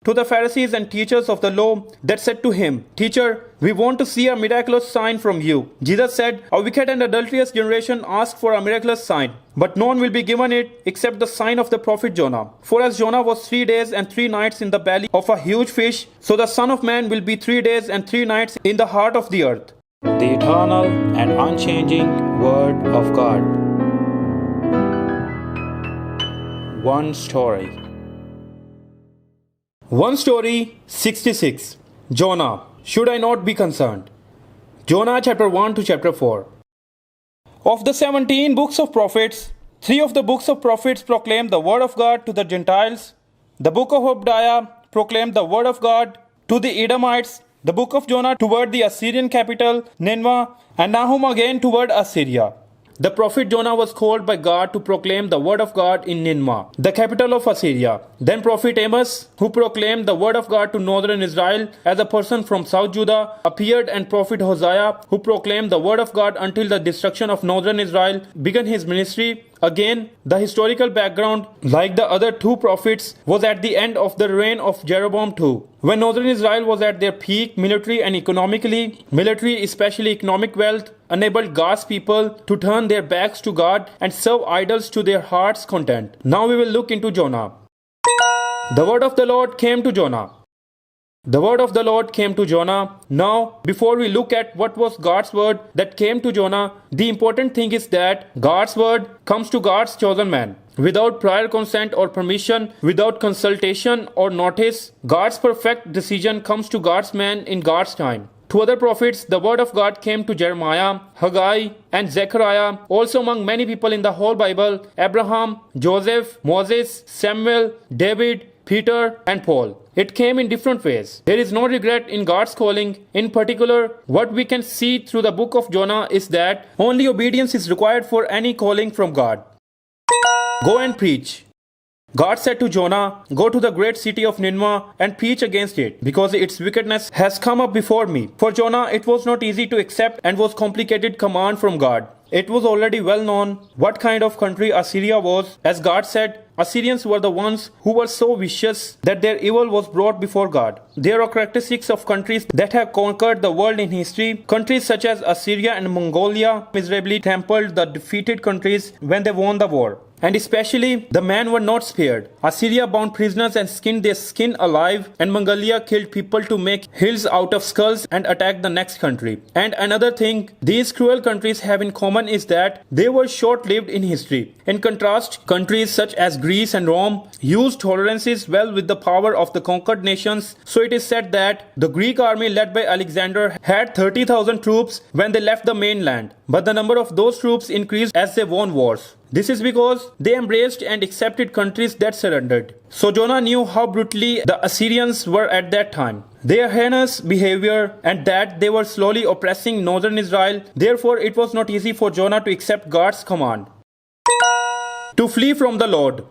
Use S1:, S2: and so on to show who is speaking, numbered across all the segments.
S1: to the Pharisees and teachers of the law that said to him, Teacher, we want to see a miraculous sign from you. Jesus said, A wicked and adulterous generation asks for a miraculous sign, but none will be given it except the sign of the prophet Jonah. For as Jonah was 3 days and 3 nights in the belly of a huge fish, so the Son of Man will be 3 days and 3 nights in the heart of the earth. The eternal and unchanging Word of God. One story. 66. Jonah. Should I not be concerned? Jonah chapter 1 to chapter 4. Of the 17 books of prophets, 3 of the books of prophets proclaim the word of God to the Gentiles. The book of Obadiah proclaimed the word of God to the Edomites. The book of Jonah toward the Assyrian capital, Nineveh, and Nahum again toward Assyria. The prophet Jonah was called by God to proclaim the word of God in Nineveh, the capital of Assyria. Then prophet Amos, who proclaimed the word of God to northern Israel as a person from South Judah, appeared, and prophet Hosea, who proclaimed the word of God until the destruction of northern Israel, began his ministry. Again, the historical background, like the other 2 prophets, was at the end of the reign of Jeroboam II, when northern Israel was at their peak military and economically. Military, especially economic wealth, enabled God's people to turn their backs to God and serve idols to their heart's content. Now we will look into Jonah. The word of the Lord came to Jonah. The word of the Lord came to Jonah. Now, before we look at what was God's word that came to Jonah, the important thing is that God's word comes to God's chosen man. Without prior consent or permission, without consultation or notice, God's perfect decision comes to God's man in God's time. To other prophets, the word of God came to Jeremiah, Haggai, and Zechariah, also among many people in the whole Bible, Abraham, Joseph, Moses, Samuel, David, Peter, and Paul. It came in different ways. There is no regret in God's calling. In particular, what we can see through the book of Jonah is that only obedience is required for any calling from God. Go and preach. God said to Jonah, Go to the great city of Nineveh and preach against it, because its wickedness has come up before me. For Jonah, it was not easy to accept and was complicated command from God. It was already well known what kind of country Assyria was. As God said, Assyrians were the ones who were so vicious that their evil was brought before God. There are characteristics of countries that have conquered the world in history. Countries such as Assyria and Mongolia miserably trampled the defeated countries when they won the war. And especially, the men were not spared. Assyria bound prisoners and skinned their skin alive, and Mongolia killed people to make hills out of skulls and attacked the next country. And another thing these cruel countries have in common is that they were short-lived in history. In contrast, countries such as Greece and Rome used tolerances well with the power of the conquered nations. So it is said that the Greek army led by Alexander had 30,000 troops when they left the mainland. But the number of those troops increased as they won wars. This is because they embraced and accepted countries that surrendered. So Jonah knew how brutally the Assyrians were at that time. Their heinous behavior and that they were slowly oppressing northern Israel. Therefore, it was not easy for Jonah to accept God's command. To flee from the Lord.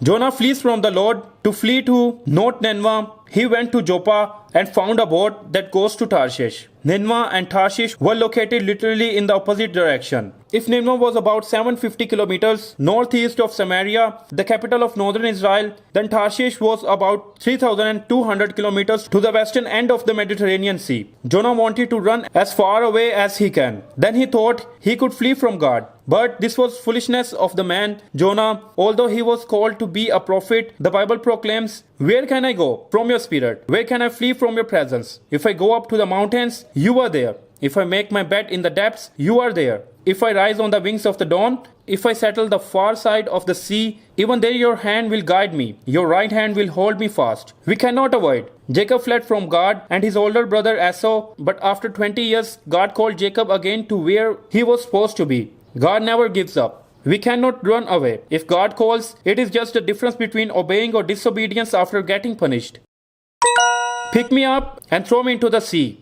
S1: Jonah flees from the Lord to flee to Not Nineveh. He went to Joppa and found a boat that goes to Tarshish. Nineveh and Tarshish were located literally in the opposite direction. If Nineveh was about 750 kilometers northeast of Samaria, the capital of northern Israel, then Tarshish was about 3,200 kilometers to the western end of the Mediterranean Sea. Jonah wanted to run as far away as he can. Then he thought he could flee from God. But this was foolishness of the man Jonah. Although he was called to be a prophet, the Bible proclaims, Where can I go from your spirit? Where can I flee from your presence? If I go up to the mountains, you are there. If I make my bed in the depths, you are there. If I rise on the wings of the dawn, if I settle the far side of the sea, even there your hand will guide me. Your right hand will hold me fast. We cannot avoid. Jacob fled from God and his older brother Esau, but after 20 years, God called Jacob again to where he was supposed to be. God never gives up. We cannot run away. If God calls, it is just a difference between obeying or disobedience after getting punished. Pick me up and throw me into the sea.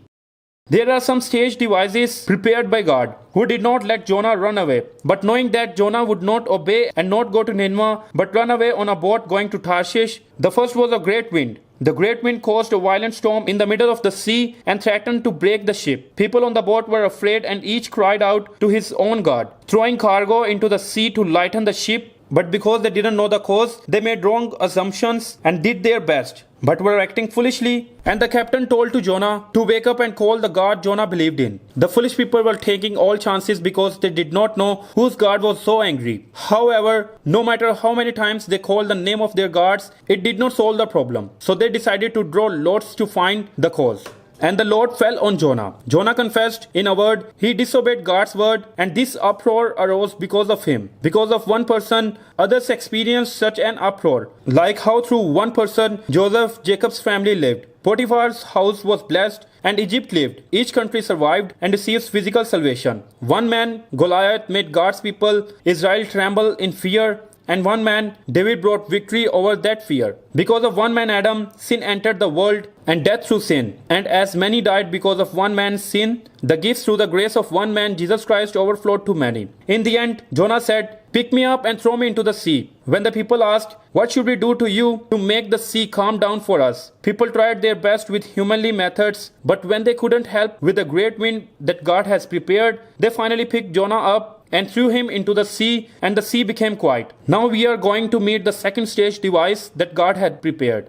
S1: There are some stage devices prepared by God who did not let Jonah run away. But knowing that Jonah would not obey and not go to Nineveh but run away on a boat going to Tarshish, the first was a great wind. The great wind caused a violent storm in the middle of the sea and threatened to break the ship. People on the boat were afraid and each cried out to his own God, throwing cargo into the sea to lighten the ship. But because they didn't know the cause, they made wrong assumptions and did their best. but were acting foolishly. And the captain told to Jonah to wake up and call the God Jonah believed in. The foolish people were taking all chances because they did not know whose God was so angry. However, no matter how many times they called the name of their gods, it did not solve the problem. So they decided to draw lots to find the cause. And the Lord fell on Jonah. Jonah confessed in a word, he disobeyed God's word, and this uproar arose because of him. Because of one person, others experienced such an uproar. Like how through one person, Joseph, Jacob's family lived. Potiphar's house was blessed, and Egypt lived. Each country survived and received physical salvation. One man, Goliath, made God's people, Israel, tremble in fear. And one man, David, brought victory over that fear. Because of one man, Adam, sin entered the world, and death through sin. And as many died because of one man's sin, the gifts through the grace of one man, Jesus Christ, overflowed to many. In the end, Jonah said, "Pick me up and throw me into the sea." When the people asked, "What should we do to you to make the sea calm down for us?" People tried their best with humanly methods, but when they couldn't help with the great wind that God has prepared, they finally picked Jonah up and threw him into the sea, and the sea became quiet. Now we are going to meet the second stage device that God had prepared.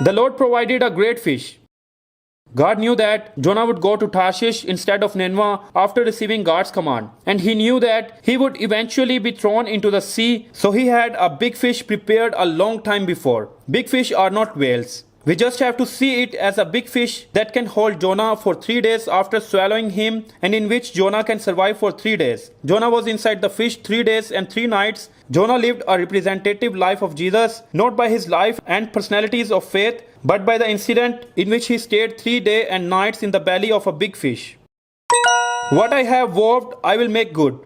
S1: The Lord provided a great fish. God knew that Jonah would go to Tarshish instead of Nineveh after receiving God's command. And he knew that he would eventually be thrown into the sea, so he had a big fish prepared a long time before. Big fish are not whales. We just have to see it as a big fish that can hold Jonah for 3 days after swallowing him, and in which Jonah can survive for 3 days. Jonah was inside the fish 3 days and 3 nights. Jonah lived a representative life of Jesus, not by his life and personalities of faith, but by the incident in which he stayed 3 days and nights in the belly of a big fish. What I have vowed, I will make good.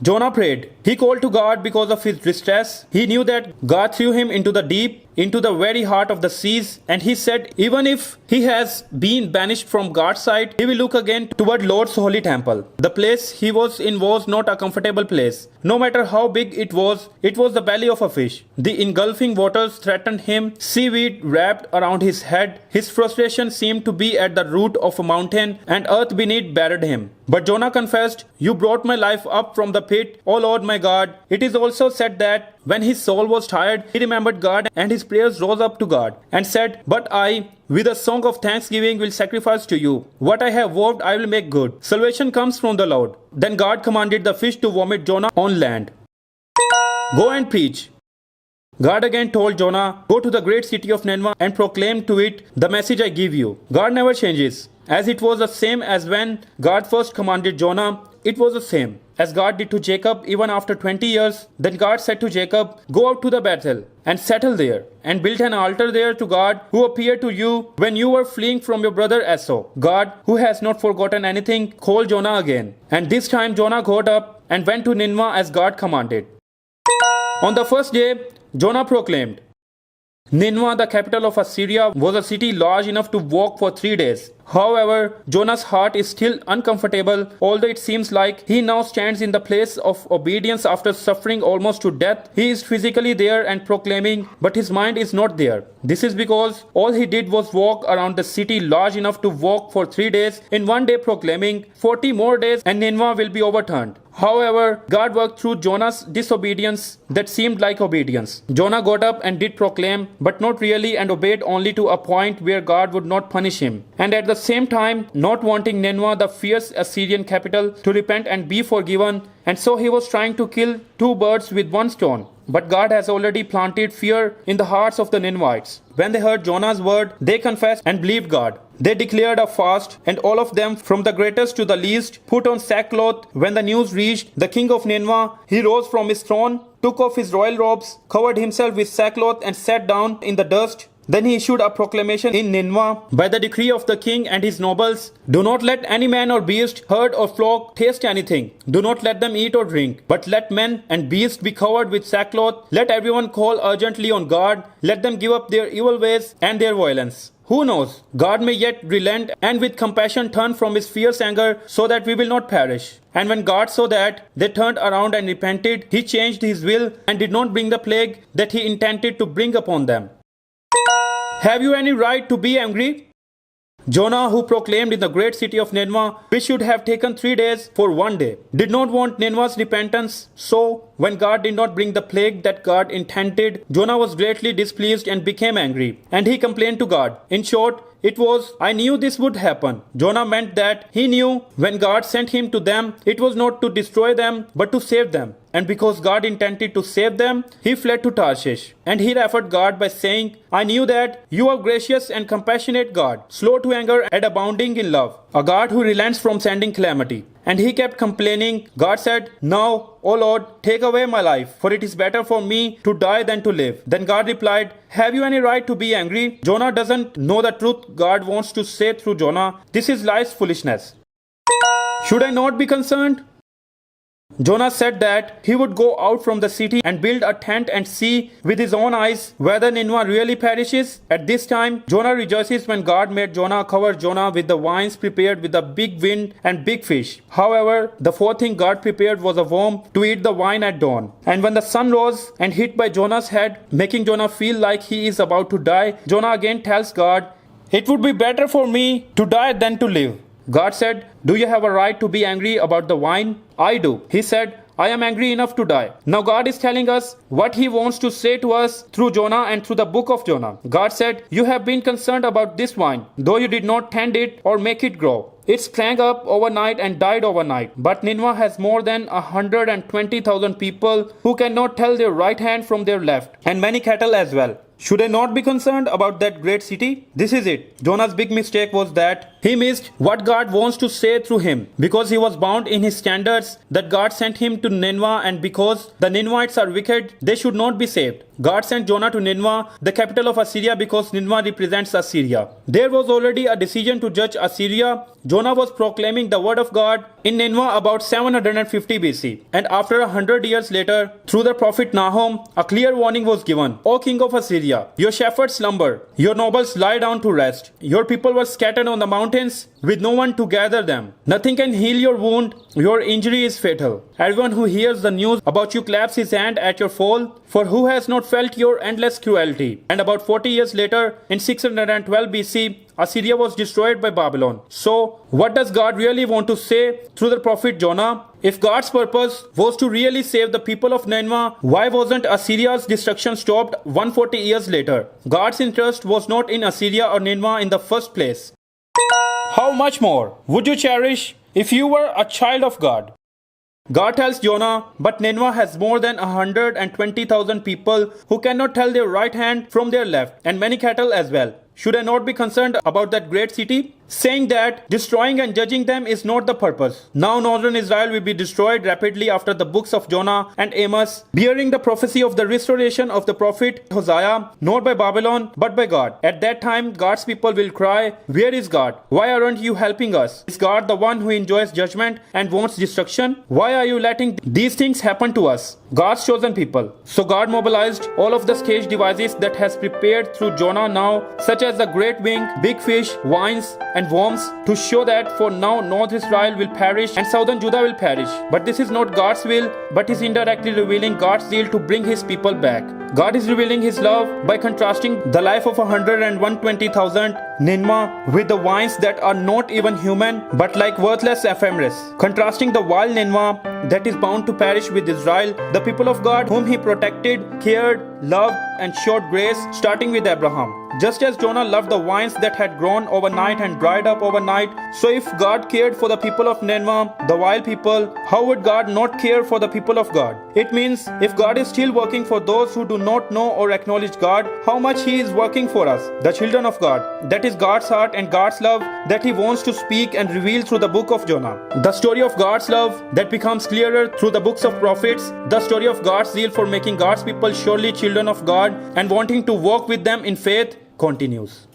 S1: Jonah prayed. He called to God because of his distress. He knew that God threw him into the deep, into the very heart of the seas, and he said even if he has been banished from God's sight, he will look again toward Lord's holy temple. The place he was in was not a comfortable place. No matter how big it was the belly of a fish. The engulfing waters threatened him, seaweed wrapped around his head. His frustration seemed to be at the root of a mountain, and earth beneath buried him. But Jonah confessed, "You brought my life up from the pit, O Lord my God." It is also said that when his soul was tired, he remembered God, and his prayers rose up to God and said, "But I, with a song of thanksgiving, will sacrifice to you. What I have vowed, I will make good." Salvation comes from the Lord. Then God commanded the fish to vomit Jonah on land. Go and preach. God again told Jonah, "Go to the great city of Nineveh and proclaim to it the message I give you." God never changes. As it was the same as when God first commanded Jonah, it was the same as God did to Jacob even after 20 years. Then God said to Jacob, "Go out to the Bethel and settle there, and build an altar there to God who appeared to you when you were fleeing from your brother Esau." God, who has not forgotten anything, called Jonah again. And this time Jonah got up and went to Nineveh as God commanded. On the first day, Jonah proclaimed. Nineveh, the capital of Assyria, was a city large enough to walk for 3 days. However, Jonah's heart is still uncomfortable, although it seems like he now stands in the place of obedience after suffering almost to death. He is physically there and proclaiming, but his mind is not there. This is because all he did was walk around the city large enough to walk for 3 days, in one day proclaiming, 40 more days and Nineveh will be overturned. However, God worked through Jonah's disobedience that seemed like obedience. Jonah got up and did proclaim, but not really, and obeyed only to a point where God would not punish him. And at the same time, not wanting Nineveh, the fierce Assyrian capital, to repent and be forgiven, and so he was trying to kill 2 birds with 1 stone. But God has already planted fear in the hearts of the Ninevites. When they heard Jonah's word, they confessed and believed God. They declared a fast, and all of them, from the greatest to the least, put on sackcloth. When the news reached the king of Nineveh, he rose from his throne, took off his royal robes, covered himself with sackcloth, and sat down in the dust. Then he issued a proclamation in Nineveh, by the decree of the king and his nobles, "Do not let any man or beast, herd or flock taste anything. Do not let them eat or drink, but let men and beasts be covered with sackcloth. Let everyone call urgently on God. Let them give up their evil ways and their violence. Who knows? God may yet relent and with compassion turn from his fierce anger so that we will not perish." And when God saw that they turned around and repented, he changed his will and did not bring the plague that he intended to bring upon them. Have you any right to be angry? Jonah, who proclaimed in the great city of Nineveh, which should have taken 3 days for 1 day, did not want Nineveh's repentance. So, when God did not bring the plague that God intended, Jonah was greatly displeased and became angry. And he complained to God. In short, it was, I knew this would happen. Jonah meant that he knew when God sent him to them, it was not to destroy them, but to save them. And because God intended to save them, he fled to Tarshish. And he referred God by saying, I knew that you are gracious and compassionate God, slow to anger and abounding in love, a God who relents from sending calamity. And he kept complaining. God said, Now, O Lord, take away my life, for it is better for me to die than to live. Then God replied, Have you any right to be angry? Jonah doesn't know the truth God wants to say through Jonah. This is life's foolishness. Should I not be concerned? Jonah said that he would go out from the city and build a tent and see with his own eyes whether Nineveh really perishes. At this time, Jonah rejoices when God made Jonah cover Jonah with the vines prepared with a big wind and big fish. However, the fourth thing God prepared was a worm to eat the wine at dawn. And when the sun rose and hit by Jonah's head, making Jonah feel like he is about to die, Jonah again tells God, It would be better for me to die than to live. God said, Do you have a right to be angry about the wine? I do. He said, I am angry enough to die. Now God is telling us what he wants to say to us through Jonah and through the book of Jonah. God said, You have been concerned about this wine, though you did not tend it or make it grow. It sprang up overnight and died overnight. But Nineveh has more than 120,000 people who cannot tell their right hand from their left, and many cattle as well. Should I not be concerned about that great city? This is it. Jonah's big mistake was that he missed what God wants to say through him. Because he was bound in his standards that God sent him to Nineveh, and because the Ninevites are wicked, they should not be saved. God sent Jonah to Nineveh, the capital of Assyria, because Nineveh represents Assyria. There was already a decision to judge Assyria. Jonah was proclaiming the word of God in Nineveh about 750 BC. And after 100 years later, through the prophet Nahum, a clear warning was given. O king of Assyria, your shepherds slumber, your nobles lie down to rest. Your people were scattered on the mountains with no one to gather them. Nothing can heal your wound. Your injury is fatal. Everyone who hears the news about you claps his hand at your fall. For who has not felt your endless cruelty? And about 40 years later, in 612 BC, Assyria was destroyed by Babylon. So, what does God really want to say through the prophet Jonah? If God's purpose was to really save the people of Nineveh, why wasn't Assyria's destruction stopped 140 years later? God's interest was not in Assyria or Nineveh in the first place. How much more would you cherish if you were a child of God? God tells Jonah, but Nineveh has more than 120,000 people who cannot tell their right hand from their left, and many cattle as well. Should I not be concerned about that great city? Saying that destroying and judging them is not the purpose. Now northern Israel will be destroyed rapidly after the books of Jonah and Amos, bearing the prophecy of the restoration of the prophet Hosea, not by Babylon, but by God. At that time, God's people will cry, Where is God? Why aren't you helping us? Is God the one who enjoys judgment and wants destruction? Why are you letting these things happen to us? God's chosen people. So God mobilized all of the stage devices that has prepared through Jonah now, such as the great wing, big fish, vines, and worms, to show that for now North Israel will perish and Southern Judah will perish. But this is not God's will, but is indirectly revealing God's zeal to bring his people back. God is revealing his love by contrasting the life of 120,000 Nineveh with the vines that are not even human but like worthless ephemeris. Contrasting the wild Nineveh that is bound to perish with Israel, the people of God whom he protected, cared, loved, and showed grace, starting with Abraham. Just as Jonah loved the vines that had grown overnight and dried up overnight, so if God cared for the people of Nineveh, the wild people, how would God not care for the people of God? It means if God is still working for those who do not know or acknowledge God, how much he is working for us, the children of God. That is God's heart and God's love that he wants to speak and reveal through the book of Jonah. The story of God's love that becomes clearer through the books of prophets, the story of God's zeal for making God's people surely children of God and wanting to walk with them in faith continues.